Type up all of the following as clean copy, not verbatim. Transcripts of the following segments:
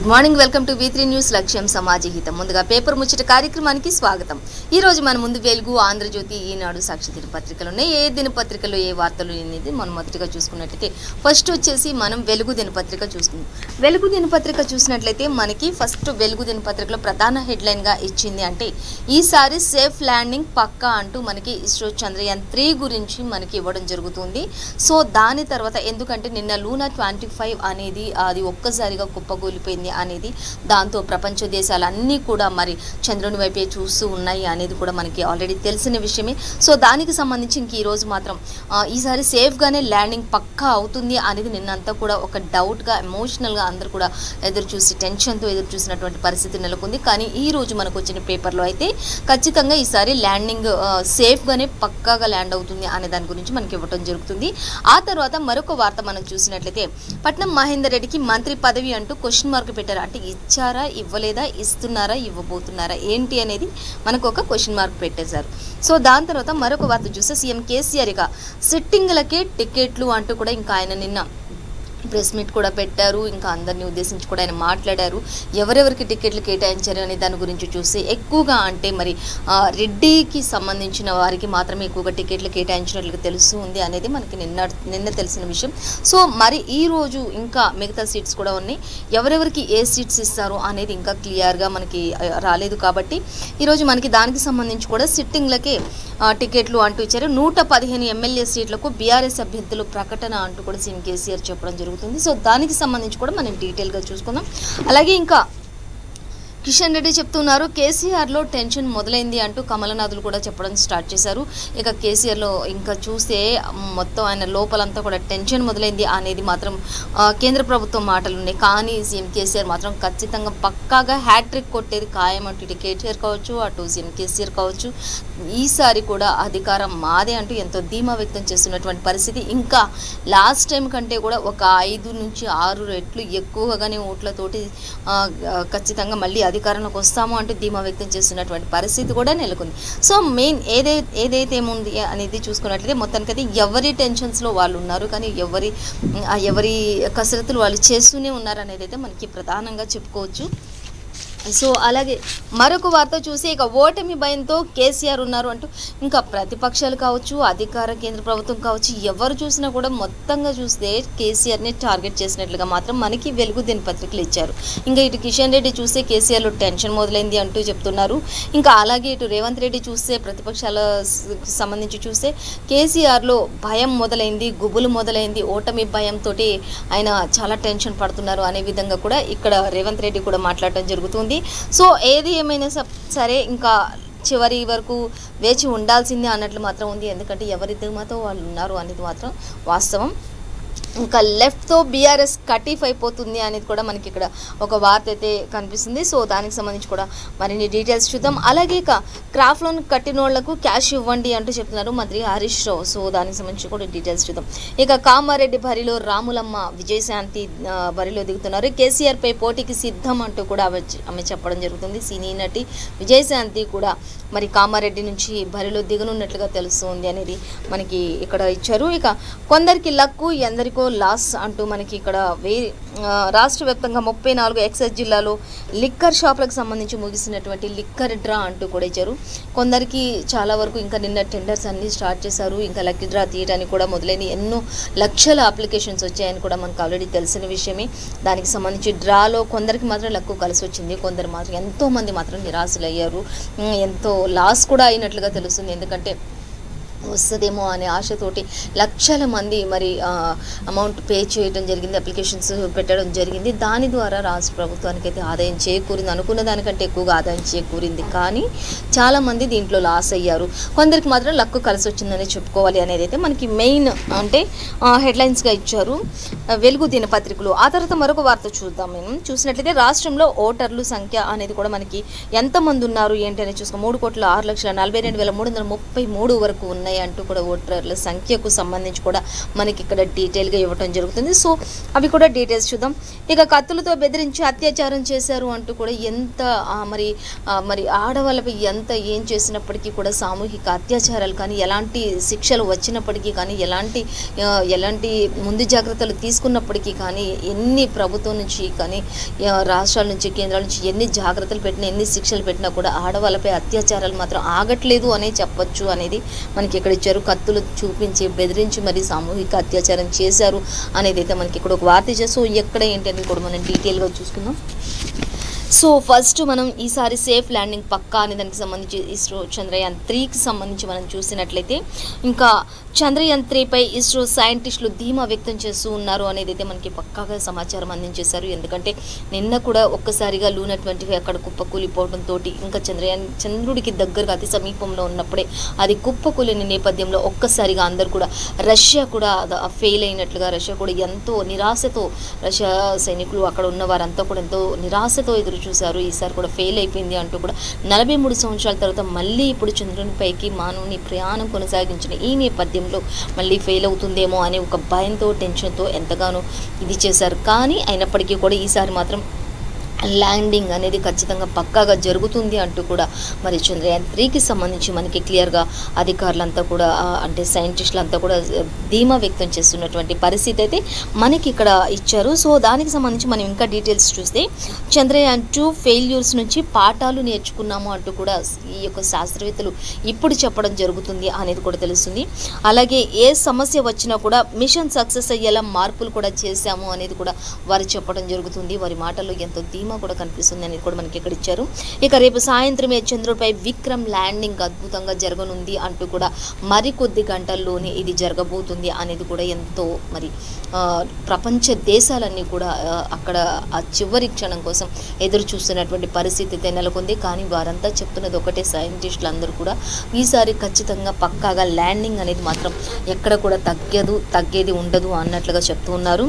Good morning, welcome to V3 news లక్ష్యం సమాజహితం. ముందుగా paper ముచ్చట కార్యక్రమానికి స్వాగతం. ఈ రోజు మన ముందు వెలుగు, ఆంధ్రజ్యోతి, ఈనాడు, సాక్షి దినపత్రికలు ఉన్నాయి. ఏ దినపత్రికలో ఏ వార్తలు అనేది మనం మొదటిగా చూసుకున్నట్లయితే ఫస్ట్ వచ్చేసి మనం వెలుగు దినపత్రిక చూసుకుందాం. వెలుగు దినపత్రిక చూసినట్లయితే మనకి ఫస్ట్ వెలుగు దినపత్రికలో ప్రధాన హెడ్లైన్గా ఇచ్చింది అంటే ఈసారి సేఫ్ ల్యాండింగ్ పక్కా అంటూ మనకి ఇస్రో చంద్రయాన్ 3 గురించి మనకి ఇవ్వడం జరుగుతుంది. సో దాని తర్వాత ఎందుకంటే నిన్న లూనా 25 అనేది అది ఒక్కసారిగా కుప్పగూలిపోయింది అనేది, దాంతో ప్రపంచ దేశాలన్నీ కూడా మరి చంద్రుని వైపే చూస్తూ ఉన్నాయి అనేది కూడా మనకి ఆల్రెడీ తెలిసిన విషయమే. సో దానికి సంబంధించి ఇంక ఈరోజు మాత్రం ఈసారి సేఫ్గానే ల్యాండింగ్ పక్కా అవుతుంది అనేది నిన్నంతా కూడా ఒక డౌట్గా, ఎమోషనల్గా అందరూ కూడా ఎదురు చూసి టెన్షన్తో ఎదురు చూసినటువంటి పరిస్థితి నెలకొంది. కానీ ఈ రోజు మనకు వచ్చిన పేపర్లో అయితే ఖచ్చితంగా ఈసారి ల్యాండింగ్ సేఫ్గానే పక్కాగా ల్యాండ్ అవుతుంది అనే దాని గురించి మనకి ఇవ్వడం జరుగుతుంది. ఆ తర్వాత మరొక వార్త మనం చూసినట్లయితే పట్నం మహేందర్ రెడ్డికి మంత్రి పదవి అంటూ క్వశ్చన్ మార్క్ పెట్టారు. అంటే ఇచ్చారా, ఇవ్వలేదా, ఇస్తున్నారా, ఇవ్వబోతున్నారా ఏంటి అనేది మనకు ఒక క్వశ్చన్ మార్క్ పెట్టేశారు. సో దాని తర్వాత మరొక వార్త చూస్తే సీఎం కేసీఆర్ ఇక సిట్టింగ్లకే టికెట్లు అంటూ కూడా ఇంకా ఆయన నిన్న ప్రెస్ మీట్ కూడా పెట్టారు. ఇంకా అందరినీ ఉద్దేశించి కూడా ఆయన మాట్లాడారు. ఎవరెవరికి టికెట్లు కేటాయించారు అనే దాని గురించి చూస్తే ఎక్కువగా అంటే మరి రెడ్డికి సంబంధించిన వారికి మాత్రమే ఎక్కువగా టికెట్లు కేటాయించినట్లుగా తెలుస్తూ ఉంది అనేది మనకి నిన్న తెలిసిన విషయం. సో మరి ఈ రోజు ఇంకా మిగతా సీట్స్ కూడా ఉన్నాయి. ఎవరెవరికి ఏ సీట్స్ ఇస్తారు అనేది ఇంకా క్లియర్గా మనకి రాలేదు. కాబట్టి ఈరోజు మనకి దానికి సంబంధించి కూడా సిట్టింగ్లకే టికెట్లు అంటూ ఇచ్చారు. 115 ఎమ్మెల్యే సీట్లకు బీఆర్ఎస్ అభ్యర్థులు ప్రకటన అంటూ కూడా సీఎం కేసీఆర్ చెప్పడం జరుగుతుంది. సో దానికి సంబంధించి కూడా మనం డీటెయిల్గా చూసుకుందాం. అలాగే ఇంకా కిషన్ రెడ్డి చెప్తున్నారు కేసీఆర్లో టెన్షన్ మొదలైంది అంటూ కమలనాథులు కూడా చెప్పడం స్టార్ట్ చేశారు. ఇక కేసీఆర్లో ఇంకా చూస్తే మొత్తం ఆయన లోపలంతా కూడా టెన్షన్ మొదలైంది అనేది మాత్రం కేంద్ర ప్రభుత్వం మాటలు ఉన్నాయి. కానీ సీఎం కేసీఆర్ మాత్రం ఖచ్చితంగా పక్కాగా హ్యాట్రిక్ కొట్టేది ఖాయం అంటూ ఇటు కేటీఆర్ కావచ్చు, అటు సీఎం కేసీఆర్ కావచ్చు, ఈసారి కూడా అధికారం మాదే అంటూ ఎంతో ధీమా వ్యక్తం చేస్తున్నటువంటి పరిస్థితి. ఇంకా లాస్ట్ టైం కంటే కూడా ఒక 5 నుంచి 6 రెట్లు ఎక్కువగానే ఓట్లతోటి ఖచ్చితంగా మళ్ళీ అధికారంలోకి వస్తాము అంటూ ధీమా వ్యక్తం చేస్తున్నటువంటి పరిస్థితి కూడా నెలకొంది. సో మెయిన్ ఏదైతే ఏముంది అనేది చూసుకున్నట్లయితే మొత్తానికైతే ఎవరి టెన్షన్స్లో వాళ్ళు ఉన్నారు, కానీ ఎవరి కసరత్తులు వాళ్ళు చేస్తూనే ఉన్నారు అనేది అయితే మనకి ప్రధానంగా చెప్పుకోవచ్చు. సో అలాగే మరొక వార్త చూసి ఇక ఓటమి భయంతో కేసీఆర్ ఉన్నారు అంటూ ఇంకా ప్రతిపక్షాలు కావచ్చు, అధికార కేంద్ర ప్రభుత్వం కావచ్చు, ఎవరు చూసినా కూడా మొత్తంగా చూస్తే కేసీఆర్ని టార్గెట్ చేసినట్లుగా మాత్రం మనకి వెలుగు దినపత్రికలు ఇచ్చారు. ఇంకా ఇటు కిషన్ రెడ్డి చూస్తే కేసీఆర్లో టెన్షన్ మొదలైంది అంటూ చెప్తున్నారు. ఇంకా అలాగే ఇటు రేవంత్ రెడ్డి చూస్తే ప్రతిపక్షాలకు సంబంధించి చూస్తే కేసీఆర్లో భయం మొదలైంది, గుబులు మొదలైంది, ఓటమి భయంతో ఆయన చాలా టెన్షన్ పడుతున్నారు అనే విధంగా కూడా ఇక్కడ రేవంత్ రెడ్డి కూడా మాట్లాడటం జరుగుతుంది. సో ఏది ఏమైనా సరే ఇంకా చివరి వరకు వేచి ఉండాల్సిందే అన్నట్లు మాత్రం ఉంది. ఎందుకంటే ఎవరి ధీమాతో వాళ్ళు ఉన్నారు అనేది మాత్రం వాస్తవం. ఇంకా లెఫ్ట్తో బీఆర్ఎస్ కటీఫ్ అయిపోతుంది అనేది కూడా మనకి ఇక్కడ ఒక వార్త అయితే కనిపిస్తుంది. సో దానికి సంబంధించి కూడా మరిన్ని డీటెయిల్స్ చూద్దాం. అలాగే ఇక క్రాఫ్ట్ లోన్ కట్టినోళ్లకు క్యాష్ ఇవ్వండి అంటూ చెప్తున్నారు మంత్రి హరీష్ రావు. సో దానికి సంబంధించి కూడా డీటెయిల్స్ చూద్దాం. ఇక కామారెడ్డి బరిలో రాములమ్మ విజయశాంతి బరిలో దిగుతున్నారు. కేసీఆర్పై పోటీకి సిద్ధం అంటూ కూడా ఆమె చెప్పడం జరుగుతుంది. సినీ నటి విజయశాంతి కూడా మరి కామారెడ్డి నుంచి బరిలో దిగనున్నట్లుగా తెలుస్తుంది అనేది మనకి ఇక్కడ ఇచ్చారు. ఇక కొందరికి లక్కు, ఎందరికో లాస్ అంటూ మనకి ఇక్కడ రాష్ట్ర వ్యాప్తంగా 34 ఎక్సైజ్ జిల్లాలో లిక్కర్ షాపులకు సంబంధించి ముగిసినటువంటి లిక్కర్ డ్రా అంటూ కూడా ఇచ్చారు. కొందరికి చాలా వరకు ఇంకా నిన్న టెండర్స్ అన్ని స్టార్ట్ చేశారు. ఇంకా లక్కీ డ్రా తీయడానికి కూడా మొదలైన ఎన్నో లక్షల అప్లికేషన్స్ వచ్చాయని కూడా మనకు ఆల్రెడీ తెలిసిన విషయమే. దానికి సంబంధించి డ్రాలో కొందరికి మాత్రం లక్కు కలిసి వచ్చింది, కొందరు మాత్రం ఎంతోమంది మాత్రం నిరాశలయ్యారు, ఎంతో లాస్ కూడా అయినట్లుగా తెలుస్తుంది. ఎందుకంటే వస్తుందేమో అనే ఆశతోటి లక్షల మంది మరి అమౌంట్ పే చేయడం జరిగింది, అప్లికేషన్స్ పెట్టడం జరిగింది. దాని ద్వారా రాష్ట్ర ప్రభుత్వానికి అయితే ఆదాయం చేకూరింది, అనుకున్న దానికంటే ఎక్కువగా ఆదాయం చేకూరింది. కానీ చాలామంది దీంట్లో లాస్ అయ్యారు, కొందరికి మాత్రం లక్కు కలిసి వచ్చిందని చెప్పుకోవాలి అనేది అయితే మనకి మెయిన్ అంటే హెడ్లైన్స్గా ఇచ్చారు వెలుగు దినపత్రికలు. ఆ తర్వాత మరొక వార్త చూద్దాం. మేము చూసినట్లయితే రాష్ట్రంలో ఓటర్లు సంఖ్య అనేది కూడా మనకి ఎంతమంది ఉన్నారు ఏంటి అనేది చూసుకో 3,06,42,333 వరకు ఉన్నాయి ఉన్నాయి అంటూ కూడా ఓటర్ల సంఖ్యకు సంబంధించి కూడా మనకి ఇక్కడ డీటెయిల్గా ఇవ్వడం జరుగుతుంది. సో అవి కూడా డీటెయిల్స్ చూద్దాం. ఇక కత్తులతో బెదిరించి అత్యాచారం చేశారు అంటూ కూడా ఎంత మరి ఆడవాళ్ళపై ఎంత ఏం చేసినప్పటికీ కూడా సామూహిక అత్యాచారాలు కానీ ఎలాంటి శిక్షలు వచ్చినప్పటికీ కానీ ఎలాంటి ముందు జాగ్రత్తలు తీసుకున్నప్పటికీ కానీ ఎన్ని ప్రభుత్వం నుంచి కానీ రాష్ట్రాల నుంచి కేంద్రాల నుంచి ఎన్ని జాగ్రత్తలు పెట్టినా ఎన్ని శిక్షలు పెట్టినా కూడా ఆడవాళ్ళపై అత్యాచారాలు మాత్రం ఆగట్లేదు అనే చెప్పొచ్చు అనేది మనకి ఇక్కడ ఇచ్చారు. కత్తులు చూపించి బెదిరించి మరి సామూహిక అత్యాచారం చేశారు అనేది అయితే మనకి ఇక్కడ ఒక వార్త ఇచ్చారు. సో ఎక్కడ ఏంటి అనేది కూడా మనం డీటెయిల్గా చూసుకుందాం. సో ఫస్ట్ మనం ఈసారి సేఫ్ ల్యాండింగ్ పక్కా అనే దానికి సంబంధించి ఇస్రో చంద్రయాన్ 3కి సంబంధించి మనం చూసినట్లయితే ఇంకా చంద్రయాన్ 3పై ఇస్రో సైంటిస్టులు ధీమా వ్యక్తం చేస్తూ ఉన్నారు అనేది అయితే మనకి పక్కాగా సమాచారం అందించేశారు. ఎందుకంటే నిన్న కూడా ఒక్కసారిగా లూనా 25 అక్కడ కుప్పకూలిపోవడంతో ఇంకా చంద్రుడికి దగ్గరగా అతి సమీపంలో ఉన్నప్పుడే అది కుప్పకూలిన నేపథ్యంలో ఒక్కసారిగా అందరు కూడా రష్యా కూడా ఫెయిల్ అయినట్లుగా రష్యా కూడా ఎంతో నిరాశతో రష్యా సైనికులు అక్కడ ఉన్న వారంతా కూడా ఎంతో నిరాశతో ఎదురు చూశారు. ఈసారి కూడా ఫెయిల్ అయిపోయింది అంటూ కూడా 43 సంవత్సరాల తర్వాత మళ్ళీ ఇప్పుడు చంద్రునిపైకి మానవుని ప్రయాణం కొనసాగించిన ఈ నేపథ్యంలో మళ్ళీ ఫెయిల్ అవుతుందేమో అనే ఒక భయంతో టెన్షన్తో ఎంతగానో ఇది చేశారు. కానీ అయినప్పటికీ కూడా ఈసారి మాత్రం ల్యాండింగ్ అనేది ఖచ్చితంగా పక్కాగా జరుగుతుంది అంటూ కూడా మరి చంద్రయాన్ 3కి సంబంధించి మనకి క్లియర్గా అధికారులంతా కూడా అంటే సైంటిస్టులంతా కూడా ధీమా వ్యక్తం చేస్తున్నటువంటి పరిస్థితి అయితే మనకి ఇక్కడ ఇచ్చారు. సో దానికి సంబంధించి మనం ఇంకా డీటెయిల్స్ చూస్తే చంద్రయాన్ 2 ఫెయిల్యూర్స్ నుంచి పాఠాలు నేర్చుకున్నాము అంటూ కూడా ఈ యొక్క శాస్త్రవేత్తలు ఇప్పుడు చెప్పడం జరుగుతుంది అనేది కూడా తెలుస్తుంది. అలాగే ఏ సమస్య వచ్చినా కూడా మిషన్ సక్సెస్ అయ్యేలా మార్పులు కూడా చేశాము అనేది కూడా వారు చెప్పడం జరుగుతుంది. వారి మాటల్లో ఎంతో ధీమా కూడా కనిపిస్తుంది అనేది కూడా మనకి ఇక్కడ ఇచ్చారు. ఇక రేపు సాయంత్రమే చంద్రుడిపై విక్రమ్ ల్యాండింగ్ అద్భుతంగా జరగనుంది అంటూ కూడా మరికొద్ది గంటల్లోనే ఇది జరగబోతుంది అనేది కూడా ఎంతో మరి ప్రపంచ దేశాలన్నీ కూడా అక్కడ ఆ చివరి క్షణం కోసం ఎదురు చూస్తున్నటువంటి పరిస్థితి అయితే నెలకొంది. కానీ వారంతా చెప్తున్నది ఒకటే, సైంటిస్టులు అందరూ కూడా ఈసారి ఖచ్చితంగా పక్కాగా ల్యాండింగ్ అనేది మాత్రం ఎక్కడ కూడా తగ్గేది ఉండదు అన్నట్లుగా చెప్తూ ఉన్నారు.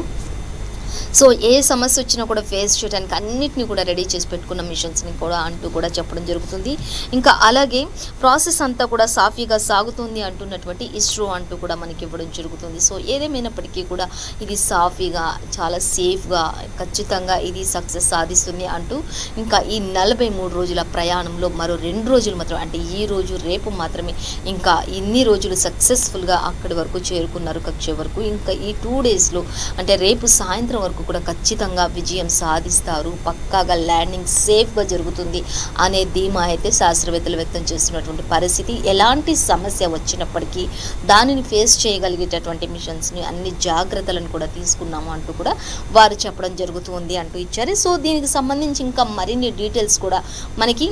సో ఏ సమస్య వచ్చినా కూడా ఫేస్ చేయడానికి అన్నిటిని కూడా రెడీ చేసి పెట్టుకున్న మిషన్స్ని కూడా అంటూ కూడా చెప్పడం జరుగుతుంది. ఇంకా అలాగే ప్రాసెస్ అంతా కూడా సాఫీగా సాగుతుంది అంటున్నటువంటి ఇస్రో అంటూ కూడా మనకి ఇవ్వడం జరుగుతుంది. సో ఏదేమైనప్పటికీ కూడా ఇది సాఫీగా చాలా సేఫ్గా ఖచ్చితంగా ఇది సక్సెస్ సాధిస్తుంది అంటూ ఇంకా ఈ 43 రోజుల ప్రయాణంలో మరో 2 రోజులు మాత్రం అంటే ఈ రోజు రేపు మాత్రమే ఇంకా ఇన్ని రోజులు సక్సెస్ఫుల్గా అక్కడి వరకు చేరుకున్నారు కక్ష వరకు. ఇంకా ఈ 2 డేస్లో అంటే రేపు సాయంత్రం వరకు కూడా ఖచ్చితంగా విజయం సాధిస్తారు, పక్కాగా ల్యాండింగ్ సేఫ్గా జరుగుతుంది అనే ధీమా అయితే శాస్త్రవేత్తలు వ్యక్తం చేస్తున్నటువంటి పరిస్థితి. ఎలాంటి సమస్య వచ్చినప్పటికీ దానిని ఫేస్ చేయగలిగేటటువంటి మిషన్స్ని అన్ని జాగ్రత్తలను కూడా తీసుకున్నాము అంటూ కూడా వారు చెప్పడం జరుగుతుంది అంటూ ఇచ్చారు. సో దీనికి సంబంధించి ఇంకా మరిన్ని డీటెయిల్స్ కూడా మనకి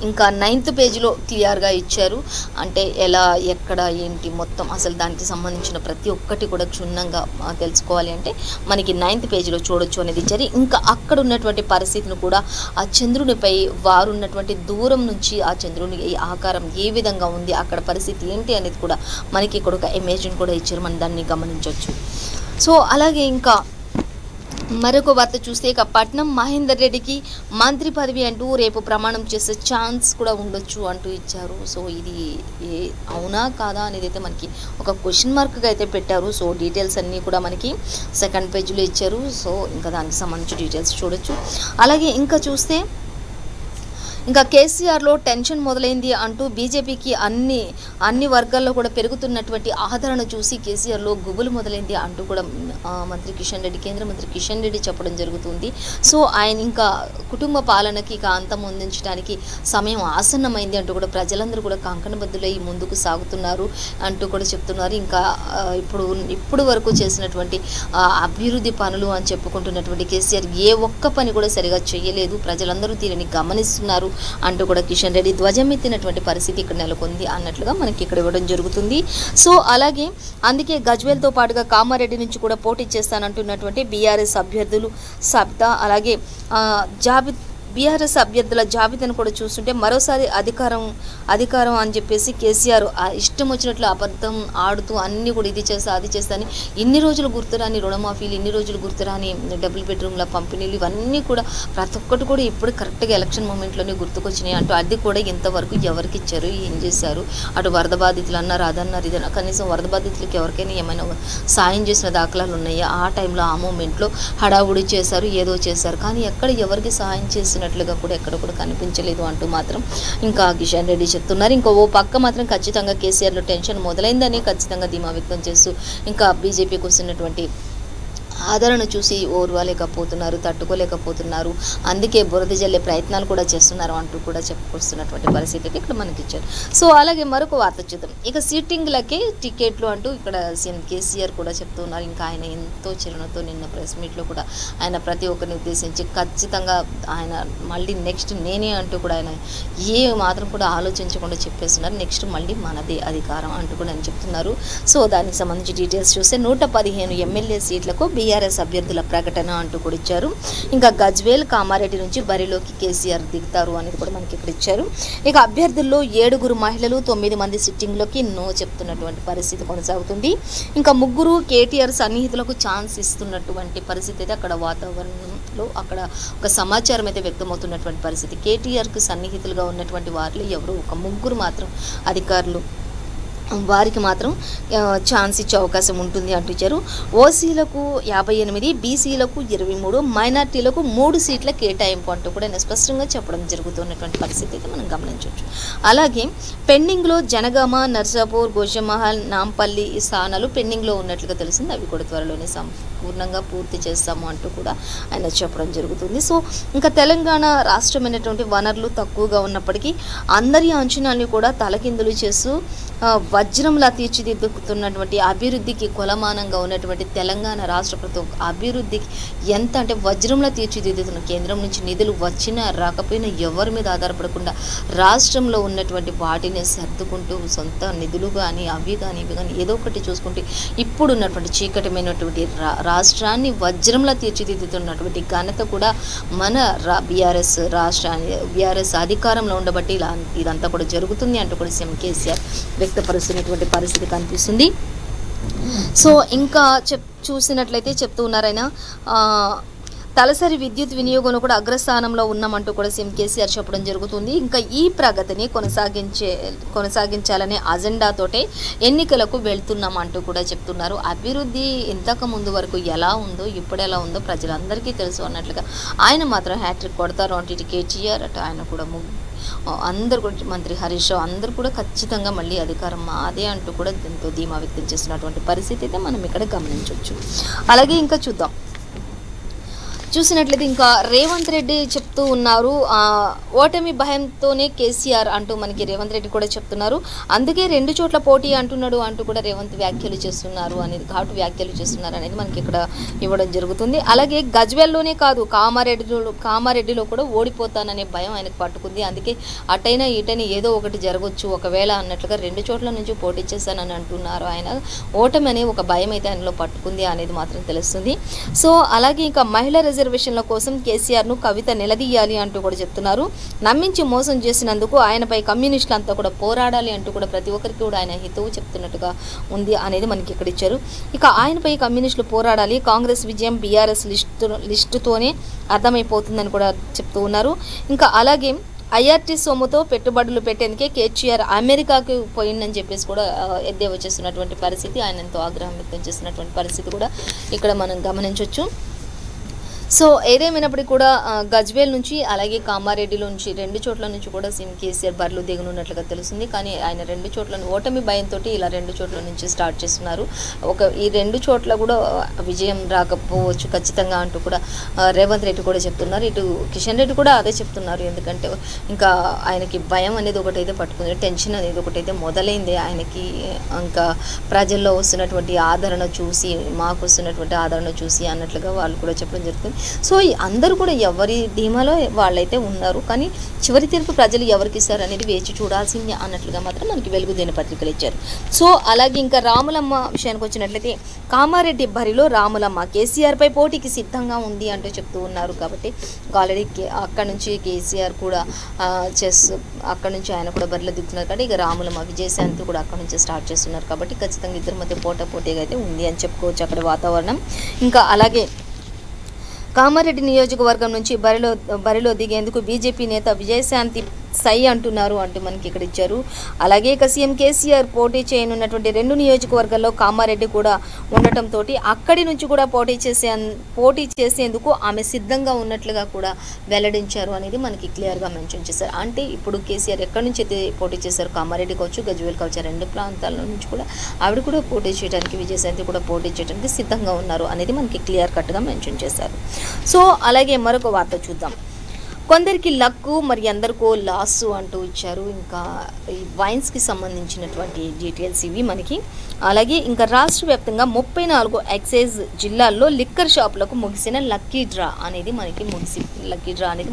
ఇంకా 9th పేజీలో క్లియర్గా ఇచ్చారు. అంటే ఎలా ఎక్కడ ఏంటి మొత్తం అసలు దానికి సంబంధించిన ప్రతి ఒక్కటి కూడా క్షుణ్ణంగా తెలుసుకోవాలి అంటే మనకి 9th పేజీలో చూడొచ్చు అనేది ఇచ్చారు. ఇంకా అక్కడ ఉన్నటువంటి పరిస్థితిని కూడా ఆ చంద్రునిపై వారు ఉన్నటువంటి దూరం నుంచి ఆ చంద్రుని ఆకారం ఏ విధంగా ఉంది, అక్కడ పరిస్థితి ఏంటి అనేది కూడా మనకి ఇక్కడ ఒక ఇమేజ్ని కూడా ఇచ్చారు, మనం దాన్ని గమనించవచ్చు. సో అలాగే ఇంకా మరొక వార్త చూస్తే ఇక పట్నం మహేందర్ రెడ్డికి మంత్రి పదవి అంటూ రేపు ప్రమాణం చేసే ఛాన్స్ కూడా ఉండొచ్చు అంటూ ఇచ్చారు. సో ఇది అవునా కాదా అనేది అయితే మనకి ఒక క్వశ్చన్ మార్క్గా అయితే పెట్టారు. సో డీటెయిల్స్ అన్నీ కూడా మనకి 2nd పేజీలో ఇచ్చారు. సో ఇంకా దానికి సంబంధించి డీటెయిల్స్ చూడొచ్చు. అలాగే ఇంకా చూస్తే ఇంకా కేసీఆర్లో టెన్షన్ మొదలైంది అంటూ బీజేపీకి అన్ని వర్గాల్లో కూడా పెరుగుతున్నటువంటి ఆదరణ చూసి కేసీఆర్లో గుబులు మొదలైంది అంటూ కూడా మంత్రి కిషన్ రెడ్డి, కేంద్ర మంత్రి కిషన్ రెడ్డి చెప్పడం జరుగుతుంది. సో ఆయన ఇంకా కుటుంబ పాలనకి ఇక అంతం అందించడానికి సమయం ఆసన్నమైంది అంటూ కూడా ప్రజలందరూ కూడా కంకణబద్దులై ముందుకు సాగుతున్నారు అంటూ కూడా చెప్తున్నారు. ఇంకా ఇప్పుడు వరకు చేసినటువంటి అభివృద్ధి పనులు అని చెప్పుకుంటున్నటువంటి కేసీఆర్ ఏ ఒక్క పని కూడా సరిగా చేయలేదు, ప్రజలందరూ దీనిని గమనిస్తున్నారు అంటూ కూడా కిషన్ రెడ్డి ధ్వజమెత్తినటువంటి పరిస్థితి ఇక్కడ నెలకొంది అన్నట్లుగా మనకి ఇక్కడ ఇవ్వడం జరుగుతుంది. సో అలాగే అందుకే గజ్వేల్తో పాటుగా కామారెడ్డి నుంచి కూడా పోటీ చేస్తానంటున్నటువంటి బీఆర్ఎస్ అభ్యర్థులు సబ్తా అలాగే బీఆర్ఎస్ అభ్యర్థుల జాబితాను కూడా చూస్తుంటే మరోసారి అధికారం అని చెప్పేసి కేసీఆర్ ఇష్టం వచ్చినట్లు అబద్ధం ఆడుతూ అన్నీ కూడా ఇది చేస్తా అది చేస్తా అని ఇన్ని రోజులు గుర్తురాని రుణమాఫీలు, ఇన్ని రోజులు గుర్తురాని డబుల్ బెడ్రూమ్ల పంపిణీలు, ఇవన్నీ కూడా ప్రతి ఒక్కటి కూడా ఇప్పుడు కరెక్ట్గా ఎలక్షన్ మూమెంట్లోనే గుర్తుకొచ్చినాయి అంటూ అది కూడా ఇంతవరకు ఎవరికి ఇచ్చారు, ఏం చేశారు, అటు వరద బాధితులు అన్నారు, అదన్నారు, ఇదన్నా, కనీసం వరద బాధితులకి ఎవరికైనా ఏమైనా సాయం చేసిన దాఖలాలు ఉన్నాయా? ఆ టైంలో ఆ మూమెంట్లో హడావుడి చేశారు, ఏదో చేశారు, కానీ ఎక్కడ ఎవరికి సహాయం చేసినట్లుగా కూడా ఎక్కడ కూడా కనిపించలేదు అంటూ మాత్రం ఇంకా కిషన్ రెడ్డి చెప్తున్నారు. ఇంకా ఓ పక్క మాత్రం ఖచ్చితంగా కేసీఆర్లో టెన్షన్ మొదలైందని ఖచ్చితంగా ధీమా వ్యక్తం చేస్తూ ఇంకా బీజేపీకి వస్తున్నటువంటి ఆదరణ చూసి ఓర్వలేకపోతున్నారు, తట్టుకోలేకపోతున్నారు, అందుకే బురద జల్లే ప్రయత్నాలు కూడా చేస్తున్నారు అంటూ కూడా చెప్పుకొస్తున్నటువంటి పరిస్థితి అయితే ఇక్కడ మనకి ఇచ్చారు. సో అలాగే మరొక వార్త చూద్దాం. ఇక సిట్టింగ్లకే టికెట్లు అంటూ ఇక్కడ సీఎం కేసీఆర్ కూడా చెప్తున్నారు. ఇంకా ఆయన ఎంతో చిరునతో నిన్న ప్రెస్ మీట్లో కూడా ఆయన ప్రతి ఒక్కరిని ఉద్దేశించి ఖచ్చితంగా ఆయన మళ్ళీ నెక్స్ట్ నేనే అంటూ కూడా ఆయన ఏ మాత్రం కూడా ఆలోచించకుండా చెప్పేస్తున్నారు. నెక్స్ట్ మళ్ళీ మనదే అధికారం అంటూ కూడా ఆయన చెప్తున్నారు. సో దానికి సంబంధించి డీటెయిల్స్ చూస్తే 115 ఎమ్మెల్యే సీట్లకు బీఆర్ఎస్ అభ్యర్థుల ప్రకటన అంటూ కూడా ఇచ్చారు. ఇంకా గజ్వేల్, కామారెడ్డి నుంచి బరిలోకి కేసీఆర్ దిగుతారు అనేది కూడా మనకి ఇక్కడ ఇచ్చారు. ఇక అభ్యర్థుల్లో 7 మహిళలు, 9 మంది సిట్టింగ్లోకి నో చెప్తున్నటువంటి పరిస్థితి కొనసాగుతుంది. ఇంకా 3 కేటీఆర్ సన్నిహితులకు ఛాన్స్ ఇస్తున్నటువంటి పరిస్థితి అయితే అక్కడ వాతావరణంలో అక్కడ ఒక సమాచారం అయితే వ్యక్తమవుతున్నటువంటి పరిస్థితి. కేటీఆర్కి సన్నిహితులుగా ఉన్నటువంటి వారిలో ఎవరు ఒక 3 మాత్రం అధికారులు వారికి మాత్రం ఛాన్స్ ఇచ్చే అవకాశం ఉంటుంది అంటూ ఇచ్చారు. ఓసీలకు 58, బీసీలకు 23, మైనార్టీలకు 3 సీట్ల కేటాయింపు అంటూ కూడా స్పష్టంగా చెప్పడం జరుగుతున్నటువంటి పరిస్థితి అయితే మనం గమనించవచ్చు. అలాగే పెండింగ్లో జనగామ, నర్సాపూర్, గోషమహల్, నాంపల్లి ఈ స్థానాలు పెండింగ్లో ఉన్నట్లుగా తెలిసింది. అవి కూడా త్వరలోనే సంపూర్ణంగా పూర్తి చేస్తాము అంటూ కూడా ఆయన చెప్పడం జరుగుతుంది. సో ఇంకా తెలంగాణ రాష్ట్రమైనటువంటి వనరులు తక్కువగా ఉన్నప్పటికీ అందరి అంచనాల్ని కూడా తలకిందులు చేస్తూ వజ్రంలా తీర్చిదిద్దుతున్నటువంటి అభివృద్ధికి కొలమానంగా ఉన్నటువంటి తెలంగాణ రాష్ట్ర ప్రభుత్వం అభివృద్ధికి ఎంత అంటే వజ్రంలా తీర్చిదిద్దుతున్న కేంద్రం నుంచి నిధులు వచ్చినా రాకపోయినా ఎవరి మీద ఆధారపడకుండా రాష్ట్రంలో ఉన్నటువంటి వాటిని సర్దుకుంటూ సొంత నిధులు కానీ అవి కానీ ఇవి కానీ ఏదో ఒకటి చూసుకుంటే ఇప్పుడున్నటువంటి చీకటమైనటువంటి రాష్ట్రాన్ని వజ్రంలా తీర్చిదిద్దుతున్నటువంటి ఘనత కూడా మన బీఆర్ఎస్ అధికారంలో ఉండబట్టి ఇదంతా కూడా జరుగుతుంది అంటూ కూడా సీఎం కేసీఆర్ వ్యక్తపరుస్తున్నటువంటి పరిస్థితి కనిపిస్తుంది. సో ఇంకా చూసినట్లయితే చెప్తూ ఉన్నారైనా తలసరి విద్యుత్ వినియోగంలో కూడా అగ్రస్థానంలో ఉన్నామంటూ కూడా సీఎం కేసీఆర్ చెప్పడం జరుగుతుంది. ఇంకా ఈ ప్రగతిని కొనసాగించాలనే అజెండాతోటే ఎన్నికలకు వెళ్తున్నామంటూ కూడా చెప్తున్నారు. అభివృద్ధి ఇంతకు ముందు వరకు ఎలా ఉందో ఇప్పుడు ఎలా ఉందో ప్రజలందరికీ తెలుసు అన్నట్లుగా ఆయన మాత్రం హ్యాట్రిక్ కొడతారు అంటే ఇటు కేటీఆర్ అటు ఆయన కూడా అందరు కూడా మంత్రి హరీష్ రావు అందరూ కూడా ఖచ్చితంగా మళ్ళీ అధికారం మాదే అంటూ కూడా ఎంతో ధీమా వ్యక్తం చేస్తున్నటువంటి పరిస్థితి అయితే మనం ఇక్కడ గమనించవచ్చు. అలాగే ఇంకా చూసినట్లయితే ఇంకా రేవంత్ రెడ్డి చెప్తూ ఉన్నారు ఓటమి భయంతోనే కేసీఆర్ అంటూ మనకి రేవంత్ రెడ్డి కూడా చెప్తున్నారు. అందుకే 2 చోట్ల పోటీ అంటున్నాడు అంటూ కూడా రేవంత్ వ్యాఖ్యలు చేస్తున్నారు అనేది ఘాటు వ్యాఖ్యలు చేస్తున్నారు అనేది మనకి ఇక్కడ ఇవ్వడం జరుగుతుంది. అలాగే గజ్వేల్లోనే కాదు కామారెడ్డిలో కూడా ఓడిపోతాననే భయం ఆయనకు పట్టుకుంది. అందుకే అటైనా ఇటైనా ఏదో ఒకటి జరగవచ్చు ఒకవేళ అన్నట్లుగా 2 చోట్ల నుంచి పోటీ చేస్తానని అంటున్నారు. ఆయన ఓటమి అనే ఒక భయం అయితే ఆయనలో పట్టుకుంది అనేది మాత్రం తెలుస్తుంది. సో అలాగే ఇంకా మహిళా రిజర్వేషన్ల కోసం కేసీఆర్ను కవిత నిలదీయాలి అంటూ కూడా చెప్తున్నారు. నమ్మించి మోసం చేసినందుకు ఆయనపై కమ్యూనిస్టులు అంతా కూడా పోరాడాలి అంటూ కూడా ప్రతి ఒక్కరికి కూడా ఆయన హితవు చెప్తున్నట్టుగా ఉంది అనేది మనకి ఇక్కడ ఇచ్చారు. ఇక ఆయనపై కమ్యూనిస్టులు పోరాడాలి, కాంగ్రెస్ విజయం బీఆర్ఎస్ లిస్టుతోనే అర్థమైపోతుందని కూడా చెప్తూ ఉన్నారు. ఇంకా అలాగే ఐఆర్టీ సొమ్ముతో పెట్టుబడులు పెట్టేందుకే కేసీఆర్ అమెరికాకు పోయిందని చెప్పేసి కూడా ఎద్దేవా చేస్తున్నటువంటి పరిస్థితి, ఆయన ఎంతో ఆగ్రహం వ్యక్తం చేస్తున్నటువంటి పరిస్థితి కూడా ఇక్కడ మనం గమనించవచ్చు. సో ఏదేమైనప్పటికీ కూడా గజ్వేల్ నుంచి అలాగే కామారెడ్డిలో నుంచి 2 చోట్ల నుంచి కూడా సీఎం కేసీఆర్ బరిలో దిగనున్నట్లుగా తెలుస్తుంది. కానీ ఆయన 2 చోట్ల ఓటమి భయంతో ఇలా 2 చోట్ల నుంచి స్టార్ట్ చేస్తున్నారు. ఈ 2 చోట్ల కూడా విజయం రాకపోవచ్చు ఖచ్చితంగా అంటూ కూడా రేవంత్ రెడ్డి కూడా చెప్తున్నారు. ఇటు కిషన్ రెడ్డి కూడా అదే చెప్తున్నారు. ఎందుకంటే ఇంకా ఆయనకి భయం అనేది ఒకటైతే పట్టుకుంది, టెన్షన్ అనేది ఒకటైతే మొదలైంది ఆయనకి. ఇంకా ప్రజల్లో వస్తున్నటువంటి ఆదరణ చూసి మాకు వస్తున్నటువంటి ఆదరణ చూసి అన్నట్లుగా వాళ్ళు కూడా చెప్పడం జరుగుతుంది. సో అందరూ కూడా ఎవరి ధీమాలో వాళ్ళైతే ఉన్నారు. కానీ చివరి తీర్పు ప్రజలు ఎవరికి ఇస్తారు అనేది వేచి చూడాల్సిందే అన్నట్లుగా మాత్రం మనకి వెలుగు దినపత్రికలు ఇచ్చారు. సో అలాగే ఇంకా రాములమ్మ విషయానికి వచ్చినట్లయితే కామారెడ్డి బరిలో రాములమ్మ కేసీఆర్పై పోటీకి సిద్ధంగా ఉంది అంటూ చెప్తూ ఉన్నారు. కాబట్టి ఆల్రెడీ అక్కడ నుంచి కేసీఆర్ కూడా అక్కడ నుంచి ఆయన కూడా బరిలో దిగుతున్నారు. కాబట్టి ఇక రాములమ్మ విజయశాంతి కూడా అక్కడ నుంచి స్టార్ట్ చేస్తున్నారు. కాబట్టి ఖచ్చితంగా ఇద్దరి మధ్య పోటీగా అయితే ఉంది అని చెప్పుకోవచ్చు అక్కడ వాతావరణం. ఇంకా అలాగే కామారెడ్డి నియోజకవర్గం నుంచి బరిలో దిగేందుకు బీజేపీ నేత విజయశాంతి సై అంటున్నారు అంటూ మనకి ఇక్కడ ఇచ్చారు. అలాగే ఇక సీఎం కేసీఆర్ పోటీ చేయనున్నటువంటి 2 నియోజకవర్గాల్లో కామారెడ్డి కూడా ఉండటంతో అక్కడి నుంచి కూడా పోటీ చేసేందుకు ఆమె సిద్ధంగా ఉన్నట్లుగా కూడా వెల్లడించారు అనేది మనకి క్లియర్గా మెన్షన్ చేశారు. అంటే ఇప్పుడు కేసీఆర్ ఎక్కడి నుంచి అయితే పోటీ చేశారు, కామారెడ్డి కావచ్చు, గజ్వేల్ కావచ్చు, 2 ప్రాంతాల నుంచి కూడా ఆవిడ కూడా పోటీ చేయడానికి, విజయశాంతి కూడా పోటీ చేయడానికి సిద్ధంగా ఉన్నారు అనేది మనకి క్లియర్ కట్గా మెన్షన్ చేశారు. సో అలాగే మరొక వార్త చూద్దాం. కొందరికి లక్కు మరి అందరికో లాసు అంటూ ఇచ్చారు. ఇంకా ఈ వైన్స్కి సంబంధించినటువంటి డీటెయిల్స్ ఇవి మనకి. అలాగే ఇంకా రాష్ట్ర వ్యాప్తంగా 34 ఎక్సైజ్ జిల్లాల్లో లిక్కర్ షాపులకు ముగిసిన లక్కీ డ్రా అనేది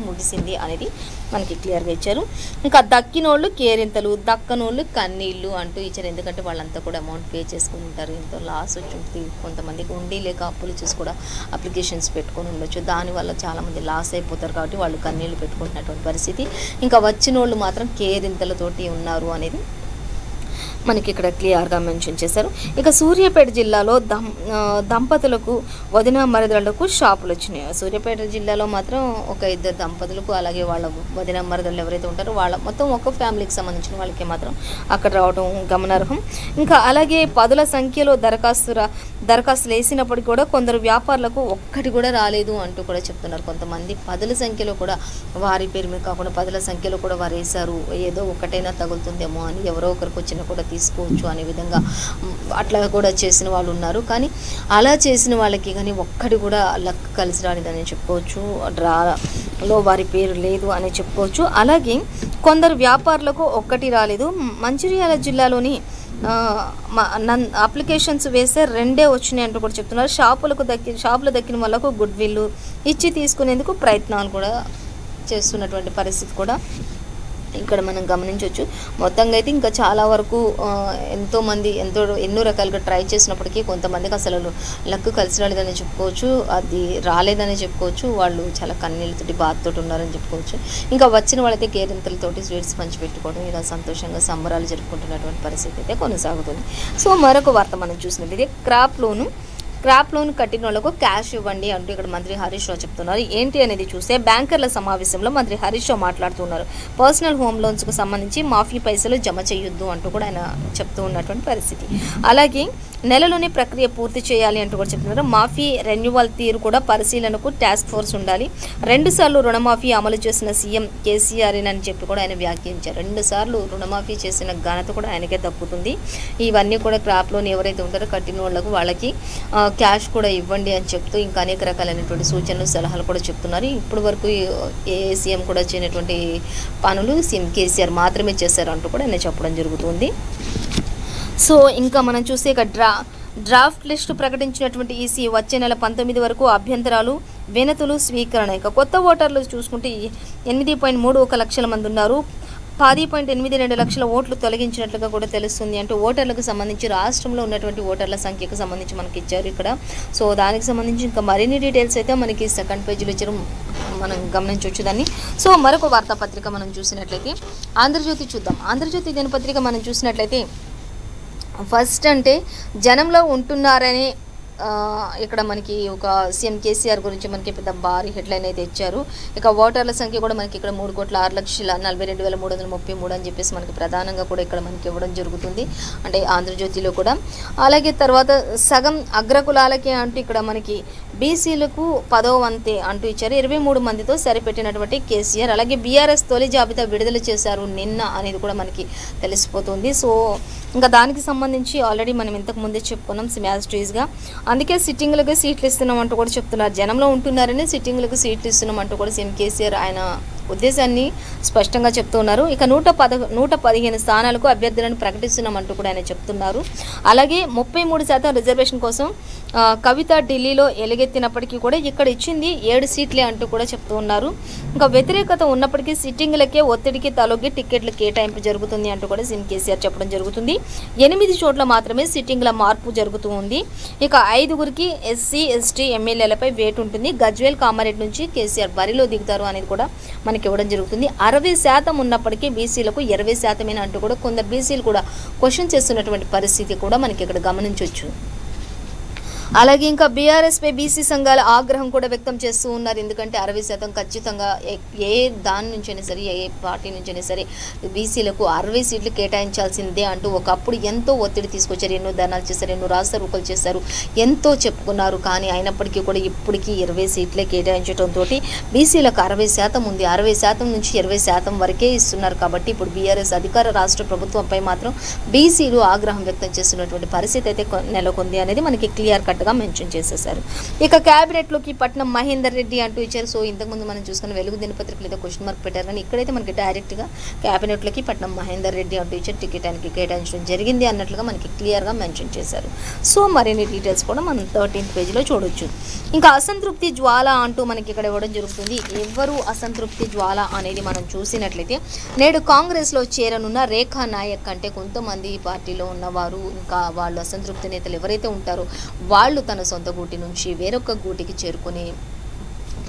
ముగిసింది అనేది మనకి క్లియర్గా ఇచ్చారు. ఇంకా దక్కినోళ్ళు కేరింతలు, దక్కనోళ్ళు కన్నీళ్ళు అంటూ ఇచ్చారు. ఎందుకంటే వాళ్ళంతా కూడా అమౌంట్ పే చేసుకుని ఉంటారు, ఎంతో లాస్ వచ్చి ఉంటుంది. కొంతమందికి ఉండి లేక అప్పులు చూసి కూడా అప్లికేషన్స్ పెట్టుకొని ఉండొచ్చు. దానివల్ల చాలామంది లాస్ అయిపోతారు. కాబట్టి వాళ్ళు కన్నీళ్ళు పెట్టుకుంటున్నటువంటి పరిస్థితి. ఇంకా వచ్చిన వాళ్ళు మాత్రం కేరింతలతోటి ఉన్నారు అనేది మనకి ఇక్కడ క్లియర్గా మెన్షన్ చేశారు. ఇక సూర్యాపేట జిల్లాలో దంపతులకు వదిన మరదళ్లకు షాపులు వచ్చినాయి. సూర్యాపేట జిల్లాలో మాత్రం ఒక 2 దంపతులకు అలాగే వాళ్ళ వదిన మరదళ్ళు ఎవరైతే ఉంటారో వాళ్ళ మొత్తం ఒక ఫ్యామిలీకి సంబంధించిన వాళ్ళకి మాత్రం అక్కడ రావడం గమనార్హం. ఇంకా అలాగే పదుల సంఖ్యలో దరఖాస్తులు వేసినప్పటికీ కూడా కొందరు వ్యాపారులకు ఒక్కటి కూడా రాలేదు అంటూ కూడా చెప్తున్నారు. కొంతమంది పదుల సంఖ్యలో కూడా వారి పేరు మీద కాకుండా పదుల సంఖ్యలో కూడా వారు వేశారు, ఏదో ఒకటైనా తగులుతుందేమో అని, ఎవరో ఒకరికి వచ్చినా కూడా తీసుకోవచ్చు అనే విధంగా అట్లా కూడా చేసిన వాళ్ళు ఉన్నారు. కానీ అలా చేసిన వాళ్ళకి కానీ ఒక్కటి కూడా లక్ కలిసి రాలేదని చెప్పుకోవచ్చు, డ్రాలో వారి పేరు లేదు అని చెప్పుకోవచ్చు. అలాగే కొందరు వ్యాపారులకు ఒక్కటి రాలేదు. మంచిర్యాల జిల్లాలోని అప్లికేషన్స్ వేస్తే 2 వచ్చినాయి అంటూ కూడా చెప్తున్నారు. షాపులు దక్కిన వాళ్ళకు గుడ్ విల్ ఇచ్చి తీసుకునేందుకు ప్రయత్నాలు కూడా చేస్తున్నటువంటి పరిస్థితి కూడా ఇక్కడ మనం గమనించవచ్చు. మొత్తంగా అయితే ఇంకా చాలా వరకు ఎంతోమంది ఎన్నో రకాలుగా ట్రై చేసినప్పటికీ కొంతమందికి అసలు లక్ కలిసి రాలేదని చెప్పుకోవచ్చు, అది రాలేదని చెప్పుకోవచ్చు. వాళ్ళు చాలా కన్నీళ్ళతోటి బాధతోటి ఉన్నారని చెప్పుకోవచ్చు. ఇంకా వచ్చిన వాళ్ళైతే కేరింతలతోటి స్వీట్స్ పంచిపెట్టుకోవడం, ఇలా సంతోషంగా సంబరాలు జరుపుకుంటున్నటువంటి పరిస్థితి అయితే కొనసాగుతుంది. సో మరొక వార్త మనం చూసినట్లయితే క్రాప్ లోన్ కట్టిన వాళ్ళకు క్యాష్ ఇవ్వండి అంటూ ఇక్కడ మంత్రి హరీష్ రావు చెప్తున్నారు. ఏంటి అనేది చూస్తే బ్యాంకర్ల సమావేశంలో మంత్రి హరీష్ రావు మాట్లాడుతున్నారు. పర్సనల్ హోమ్ లోన్స్కు సంబంధించి మాఫీ పైసలు జమ చేయొద్దు అంటూ కూడా ఆయన చెప్తూ ఉన్నటువంటి పరిస్థితి. అలాగే నెలలోనే ప్రక్రియ పూర్తి చేయాలి అంటూ కూడా చెప్తున్నారు. మాఫీ రెన్యువల్ తీరు కూడా పరిశీలనకు టాస్క్ ఫోర్స్ ఉండాలి. 2 సార్లు రుణమాఫీ అమలు చేసిన సీఎం కేసీఆర్ అని చెప్పి కూడా ఆయన వ్యాఖ్యానించారు. 2 సార్లు రుణమాఫీ చేసిన ఘనత కూడా ఆయనకే దక్కుతుంది. ఇవన్నీ కూడా క్రాప్ లోన్ ఎవరైతే ఉంటారో కట్టిన వాళ్ళకి క్యాష్ కూడా ఇవ్వండి అని చెప్తూ ఇంకా అనేక రకాలైనటువంటి సూచనలు సలహాలు కూడా చెప్తున్నారు. ఇప్పటి వరకు ఏ సీఎం కూడా చేయనటువంటి పనులు సీఎం కేసీఆర్ మాత్రమే చేశారు అంటూ కూడా ఆయన చెప్పడం జరుగుతుంది. సో ఇంకా మనం చూస్తే ఇక డ్రాఫ్ట్ లిస్టు ప్రకటించినటువంటి ఈసీ వచ్చే నెల 19 వరకు అభ్యంతరాలు వినతులు స్వీకరణ. ఇక కొత్త ఓటర్లు చూసుకుంటే 8.31 లక్షల మంది ఉన్నారు. 10.82 లక్షల ఓట్లు తొలగించినట్లుగా కూడా తెలుస్తుంది. అంటే ఓటర్లకు సంబంధించి రాష్ట్రంలో ఉన్నటువంటి ఓటర్ల సంఖ్యకు సంబంధించి మనకి ఇచ్చారు ఇక్కడ. సో దానికి సంబంధించి ఇంకా మరిన్ని డీటెయిల్స్ అయితే మనకి సెకండ్ పేజీలో ఇచ్చారు, మనం గమనించవచ్చు దాన్ని. సో మరొక వార్తాపత్రిక మనం చూసినట్లయితే ఆంధ్రజ్యోతి చూద్దాం. ఆంధ్రజ్యోతి దినపత్రిక మనం చూసినట్లయితే ఫస్ట్ అంటే జనంలో ఉంటున్నారనే ఇక్కడ మనకి ఒక సీఎం కేసీఆర్ గురించి మనకి పెద్ద భారీ హెడ్లైన్ అయితే ఇచ్చారు. ఇక ఓటర్ల సంఖ్య కూడా మనకి ఇక్కడ 3,06,42,333 అని చెప్పేసి మనకి ప్రధానంగా కూడా ఇక్కడ మనకి ఇవ్వడం జరుగుతుంది, అంటే ఆంధ్రజ్యోతిలో కూడా. అలాగే తర్వాత సగం అగ్రకులాలకే అంటూ ఇక్కడ మనకి బీసీలకు 10వ వంతే అంటూ ఇచ్చారు. 23 మందితో సరిపెట్టినటువంటి కేసీఆర్. అలాగే బీఆర్ఎస్ తొలి జాబితా విడుదల చేశారు నిన్న అనేది కూడా మనకి తెలిసిపోతుంది. సో ఇంకా దానికి సంబంధించి ఆల్రెడీ మనం ఇంతకు ముందే చెప్పుకున్నాం సిమాస్ట్రీస్గా. అందుకే సిట్టింగ్లకు సీట్లు ఇస్తున్నాం అంటూ కూడా చెప్తున్నారు. జనంలో ఉంటున్నారని సిట్టింగ్లకు సీట్లు ఇస్తున్నాం అంటూ కూడా సీఎం కేసీఆర్ ఆయన ఉద్దేశాన్ని స్పష్టంగా చెప్తున్నారు. ఇక 115 స్థానాలకు అభ్యర్థులను ప్రకటిస్తున్నామంటూ కూడా ఆయన చెప్తున్నారు. అలాగే 33% రిజర్వేషన్ కోసం కవిత ఢిల్లీలో ఎలుగెత్తినప్పటికీ కూడా ఇక్కడ ఇచ్చింది 7 సీట్లే అంటూ కూడా చెప్తూ ఉన్నారు. ఇంకా వ్యతిరేకత ఉన్నప్పటికీ సిట్టింగ్లకే ఒత్తిడికి తలొగ్గి టికెట్లు కేటాయింపు జరుగుతుంది అంటూ కూడా సీఎం కేసీఆర్ చెప్పడం జరుగుతుంది. 8 చోట్ల మాత్రమే సిట్టింగ్ల మార్పు జరుగుతూ ఉంది. ఇక 5గురికి ఎస్సీ ఎస్టీ ఎమ్మెల్యేలపై వేటు ఉంటుంది. గజ్వేల్ కామారెడ్డి నుంచి కేసీఆర్ బరిలో దిగుతారు అనేది కూడా మనకి ఇవ్వడం జరుగుతుంది. 60% ఉన్నప్పటికీ బీసీలకు 20% అంటూ కూడా కొందరు బీసీలు కూడా క్వశ్చన్ చేస్తున్నటువంటి పరిస్థితి కూడా మనకి ఇక్కడ గమనించవచ్చు. అలాగే ఇంకా బీఆర్ఎస్పై బీసీ సంఘాల ఆగ్రహం కూడా వ్యక్తం చేస్తూ ఉన్నారు. ఎందుకంటే 60% ఖచ్చితంగా ఏ దాని నుంచైనా సరే, ఏ పార్టీ నుంచైనా సరే బీసీలకు 60 సీట్లు కేటాయించాల్సిందే అంటూ ఒకప్పుడు ఎంతో ఒత్తిడి తీసుకొచ్చారు. ఎన్నో ధర్నాలు చేశారు, ఎన్నో రాస్తారోకలు చేశారు, ఎంతో చెప్పుకున్నారు. కానీ అయినప్పటికీ కూడా ఇప్పటికీ 20 సీట్లే కేటాయించడంతో బీసీలకు 60% ఉంది. 60% నుంచి 20% వరకే ఇస్తున్నారు. కాబట్టి ఇప్పుడు బీఆర్ఎస్ అధికార రాష్ట్ర ప్రభుత్వంపై మాత్రం బీసీలు ఆగ్రహం వ్యక్తం చేస్తున్నటువంటి పరిస్థితి అయితే నెలకొంది అనేది మనకి క్లియర్ కట్ గా మెన్షన్ చేసేసారు. ఇక క్యాబినెట్ లోకి పట్నం మహేందర్ రెడ్డి అంటూ ఇచ్చారు. సో ఇంతకుముందు మనం చూసుకున్న వెలుగు దినపత్రికలు అయితే క్వశ్చన్ మార్క్ పెట్టారు. కానీ ఇక్కడైతే మనకి డైరెక్ట్ గా క్యాబినెట్ లోకి పట్నం మహేందర్ రెడ్డి అంటూ ఇచ్చారు. టికెట్ ఆయనకి కేటాయించడం జరిగింది అన్నట్లుగా మనకి క్లియర్ గా మెన్షన్ చేశారు. సో మరిన్ని డీటెయిల్స్ కూడా మనం 13th పేజీలో చూడొచ్చు. ఇంకా అసంతృప్తి జ్వాల అంటూ మనకి ఇక్కడ ఇవ్వడం జరుగుతుంది. ఎవరు అసంతృప్తి జ్వాల అనేది మనం చూసినట్లయితే నేడు కాంగ్రెస్ లో చేరనున్న రేఖా నాయక్ అంటే కొంతమంది పార్టీలో ఉన్నవారు, ఇంకా వాళ్ళు అసంతృప్తి నేతలు ఎవరైతే ఉంటారో వాళ్ళు తన సొంత గూటి నుంచి వేరొక గూటికి చేరుకుని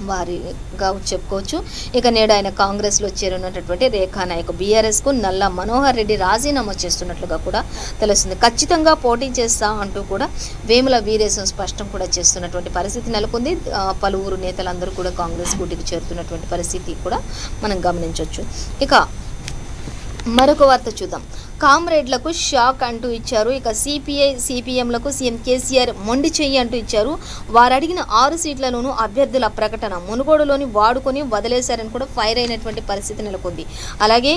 వారిగా చెప్పుకోవచ్చు. ఇక నేడు ఆయన కాంగ్రెస్లో చేరున్నటువంటి రేఖా నాయక్ బీఆర్ఎస్కు నల్ల మనోహర్ రెడ్డి రాజీనామా చేస్తున్నట్లుగా కూడా తెలుస్తుంది. ఖచ్చితంగా పోటీ చేస్తా అంటూ కూడా వేముల వీరేశం స్పష్టం కూడా చేస్తున్నటువంటి పరిస్థితి నెలకొంది. పలువురు నేతలందరూ కూడా కాంగ్రెస్ గూటికి చేరుతున్నటువంటి పరిస్థితి కూడా మనం గమనించవచ్చు. ఇక మరొక వార్త చూద్దాం. కామ్రేడ్లకు షాక్ అంటూ ఇచ్చారు. ఇక సిపిఐ సిపిఎంలకు సీఎం కేసీఆర్ మొండి చెయ్యి అంటూ ఇచ్చారు. వారు అడిగిన 6 సీట్లలోనూ అభ్యర్థుల ప్రకటన మునుగోడులోని వాడుకొని వదిలేశారని కూడా ఫైర్ అయినటువంటి పరిస్థితి నెలకొంది. అలాగే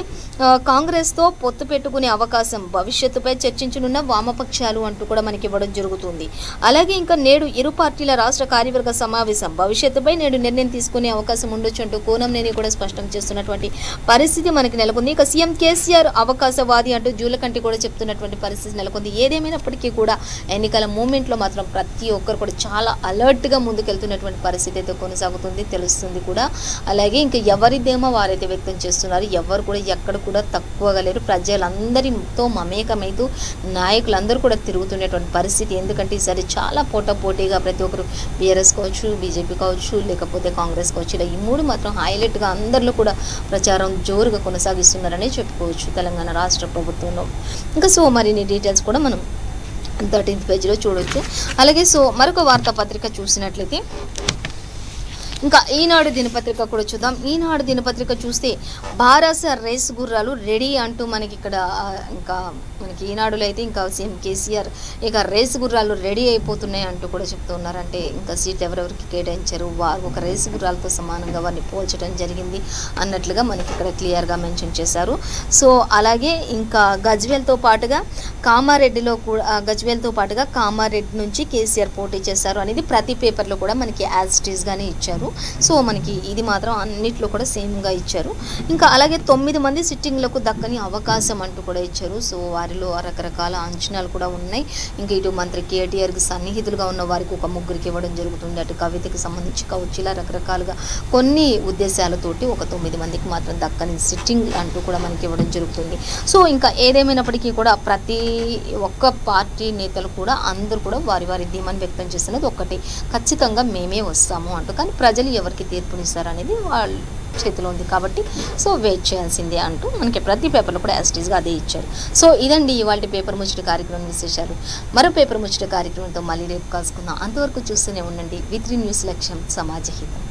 కాంగ్రెస్తో పొత్తు పెట్టుకునే అవకాశం, భవిష్యత్తుపై చర్చించనున్న వామపక్షాలు అంటూ కూడా మనకి ఇవ్వడం జరుగుతుంది. అలాగే ఇంకా నేడు ఇరు పార్టీల రాష్ట్ర కార్యవర్గ సమావేశం, భవిష్యత్తుపై నేడు నిర్ణయం తీసుకునే అవకాశం ఉండొచ్చు అంటూ కోనంనేని కూడా స్పష్టం చేస్తున్నటువంటి పరిస్థితి మనకి నెలకొంది. ఇక సీఎం కేసీఆర్ అవకాశవాది అంటూ జూలకంటి కూడా చెప్తున్నటువంటి పరిస్థితి నెలకొంది. ఏదేమైనప్పటికీ కూడా ఎన్నికల మూమెంట్లో మాత్రం ప్రతి ఒక్కరు కూడా చాలా అలర్ట్గా ముందుకెళ్తున్నటువంటి పరిస్థితి అయితే కొనసాగుతుంది, తెలుస్తుంది కూడా. అలాగే ఇంకా ఎవరిదేమో వారైతే వ్యక్తం చేస్తున్నారు. ఎవరు కూడా ఎక్కడ కూడా తక్కువగా లేరు. ప్రజలందరితో మమేకమైతూ నాయకులందరూ కూడా తిరుగుతున్నటువంటి పరిస్థితి. ఎందుకంటే ఈసారి చాలా పోటాపోటీగా ప్రతి ఒక్కరు బీఆర్ఎస్ కావచ్చు, బీజేపీ కావచ్చు, లేకపోతే కాంగ్రెస్ కావచ్చు, ఇలా ఈ 3 మాత్రం హైలైట్గా అందరిలో కూడా ప్రచారం జోరుగా కొనసాగిస్తున్నారనే చెప్పుకోవచ్చు తెలంగాణ రాష్ట్ర ప్రభుత్వంలో. ఇంకా సో మరిన్ని డీటెయిల్స్ కూడా మనం 13th పేజీలో చూడొచ్చు. అలాగే సో మరొక వార్తాపత్రిక చూసినట్లయితే ఇంకా ఈనాడు దినపత్రిక కూడా చూద్దాం. ఈనాడు దినపత్రిక చూస్తే భారస రేస్ గుర్రాలు రెడీ అంటూ మనకి ఇక్కడ ఇంకా మనకి ఈనాడులో అయితే ఇంకా సీఎం కేసీఆర్ ఇక రేస్ గుర్రాలు రెడీ అయిపోతున్నాయి అంటూ కూడా చెప్తున్నారు. అంటే ఇంకా సీట్లు ఎవరెవరికి కేటాయించారు, వారు ఒక రేస్ గుర్రాలతో సమానంగా వారిని పోల్చడం జరిగింది అన్నట్లుగా మనకి ఇక్కడ క్లియర్గా మెన్షన్ చేశారు. సో అలాగే ఇంకా గజ్వేల్తో పాటుగా కామారెడ్డి నుంచి కేసీఆర్ పోటీ చేశారు అనేది ప్రతి పేపర్లో కూడా మనకి యాజ్ ఇట్ ఈస్గానే ఇచ్చారు. సో మనకి ఇది మాత్రం అన్నిట్లో కూడా సేమ్గా ఇచ్చారు. ఇంకా అలాగే 9 మంది సిట్టింగ్లకు దక్కని అవకాశం అంటూ కూడా ఇచ్చారు. సో వారిలో రకరకాల అంచనాలు కూడా ఉన్నాయి. ఇంకా ఇటు మంత్రి కేటీఆర్కి సన్నిహితులుగా ఉన్న వారికి ఒక 3కి ఇవ్వడం జరుగుతుంది. అటు కవితకి సంబంధించి కావచ్చు, ఇలా రకరకాలుగా కొన్ని ఉద్దేశాలతోటి ఒక 9 మందికి మాత్రం దక్కని సిట్టింగ్ అంటూ కూడా మనకి ఇవ్వడం జరుగుతుంది. సో ఇంకా ఏదేమైనప్పటికీ కూడా ప్రతి ఒక్క పార్టీ నేతలు కూడా అందరూ కూడా వారి వారి ధీమాన్ని వ్యక్తం చేస్తున్నది ఒక్కటి, ఖచ్చితంగా మేమే వస్తాము అంటూ. కానీ ప్రజలు ఎవరికి తీర్పునిస్తారు అనేది వాళ్ళ చేతిలో ఉంది కాబట్టి సో వెయిట్ చేయాల్సిందే అంటూ మనకి ప్రతి పేపర్లో కూడా యాస్టీస్గా అదే ఇచ్చారు. సో ఇదండి ఇవాళ పేపర్ ముచ్చట కార్యక్రమం విశేషాలు. మరో పేపర్ ముచ్చట కార్యక్రమంతో మళ్ళీ రేపు కలుసుకుందాం. అంతవరకు చూస్తూనే ఉండండి. V3 న్యూస్, లక్ష్యం సమాజ హితం.